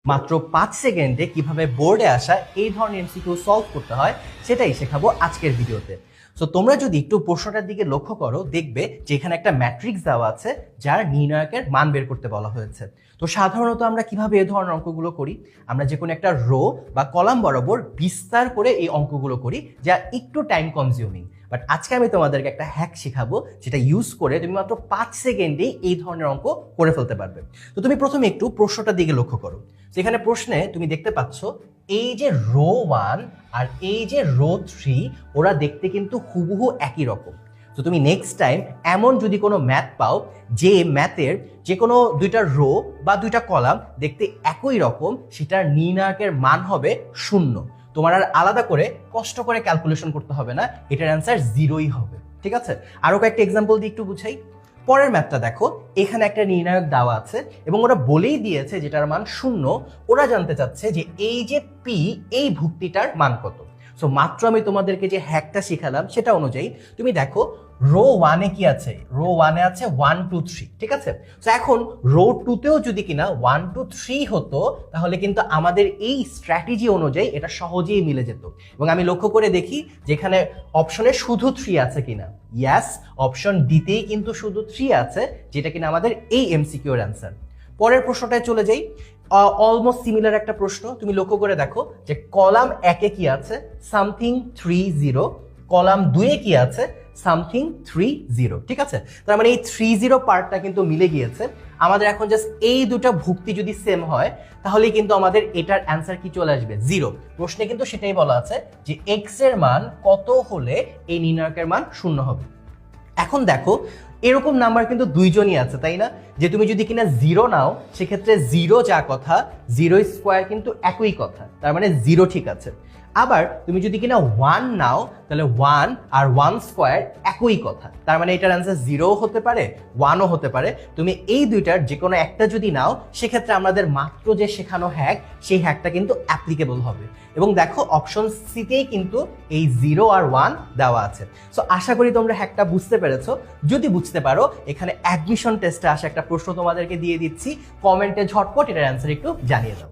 মাত্র ৫ সেকেন্ডে কিভাবে বোর্ডে আসা এই ধরনের এমসিকিউ সলভ করতে হয় সেটাই শেখাবো আজকের ভিডিওতে। সো তোমরা যদি একটু প্রশ্নটার দিকে লক্ষ্য করো, দেখবে যে এখানে একটা ম্যাট্রিক্স দেওয়া আছে যার নির্ণায়কের মান বের করতে বলা হয়েছে। তো সাধারণত আমরা কিভাবে এই ধরনের অঙ্কগুলো করি, আমরা যে কোনো একটা রো বা কলাম বরাবর বিস্তার করে এই অঙ্কগুলো করি, যা একটু টাইম কনজিউমিং। বাট আজকে আমি তোমাদেরকে একটা হ্যাক শেখাবো যেটা ইউজ করে তুমি মাত্র ৫ সেকেন্ডেই এই ধরনের অঙ্ক করে ফেলতে পারবে। তো তুমি প্রথমে একটু প্রশ্নটার দিকে লক্ষ্য করো। যেখানে প্রশ্নে তুমি দেখতে পাচ্ছ এই যে রো 1 আর এই যে রো 3 ওরা দেখতে কিন্তু হুবহু একই রকম। তো তুমি নেক্সট টাইম এমন যদি কোনো ম্যাথ পাও যে ম্যাথের যে কোনো দুইটা রো বা দুইটা কলাম দেখতে একই রকম, সেটার নির্ণায়কের মান হবে 0। তোমার আর আলাদা করে কষ্ট করে ক্যালকুলেশন করতে হবে না, এটার অ্যান্সার 0ই হবে। ঠিক আছে, আরো কয়েকটা এক্সাম্পল দিয়ে একটু বুঝাই। পরের ম্যাথটা দেখো, এখানে একটা নির্ণায়ক দেওয়া আছে এবং ওরা বলেই দিয়েছে যেটার মান 0। ওরা জানতে চাচ্ছে যে এই যে পি, এই ভুক্তিটার মান কত। সো মাত্র আমি তোমাদেরকে যে হ্যাকটা শিখালাম সেটা অনুযায়ী তুমি দেখো রো 1-এ কি আছে, রো 1-এ আছে 1 2 3। ঠিক আছে, তো এখন রো 2-তেও যদি কিনা 1 2 3 হতো, তাহলে কিন্তু আমাদের এই স্ট্র্যাটেজি অনুযায়ী এটা সহজেই মিলে যেত। এবং আমি লক্ষ্য করে দেখি যেখানে অপশনে শুধু 3 আছে কিনা। ইয়াস, অপশন ডিতেই কিন্তু শুধু 3 আছে, যেটা কিনা আমাদের এই এমসিকিউ এর অ্যান্সার। পরের প্রশ্নটায় চলে যাই। অলমোস্ট সিমিলার একটা প্রশ্ন, তুমি লক্ষ্য করে দেখো যে কলাম 1-এ কি আছে, সামথিং 3 0। কলাম 2-এ কি আছে, সামথিং 3 0। ঠিক আছে, তার মানে এই 3 0 পার্টটা কিন্তু মিলে গিয়েছে। আমাদের এখন জাস্ট এই দুটো ভুক্তি যদি সেম হয়, তাহলে কিন্তু আমাদের এটার অ্যান্সার কি চলে আসবে, 0। প্রশ্নে কিন্তু সেটাই বলা আছে যে এক্স এর মান কত হলে এই নির্ণায়কের মান 0 হবে। এখন দেখো এরকম নাম্বার কিন্তু দুইজনই আছে, তাই না? যে তুমি যদি কিনা 0 নাও, সেক্ষেত্রে 0 যা কথা, 0 স্কোয়ার কিন্তু একই কথা, তার মানে 0 ঠিক আছে। আবার তুমি যদি কিনা 1 নাও, তাহলে 1 আর 1 স্কোয়ার একই কথা, তার মানে এটার অ্যান্সার 0ও হতে পারে 1ও হতে পারে। তুমি এই দুইটার যে কোনো একটা যদি নাও, সেক্ষেত্রে আমাদের মাত্র যে শেখানো হ্যাক, সেই হ্যাকটা কিন্তু অ্যাপ্লিকেবল হবে। এবং দেখো অপশন সিতেই কিন্তু এই 0 আর 1 দেওয়া আছে। সো আশা করি তোমরা হ্যাকটা বুঝতে পেরেছো। যদি বুঝতে পারো, এখানে অ্যাডমিশন টেস্টে আসা একটা প্রশ্ন তোমাদেরকে দিয়ে দিচ্ছি, কমেন্টে ঝটপট এটার অ্যান্সার একটু জানিয়ে দাও।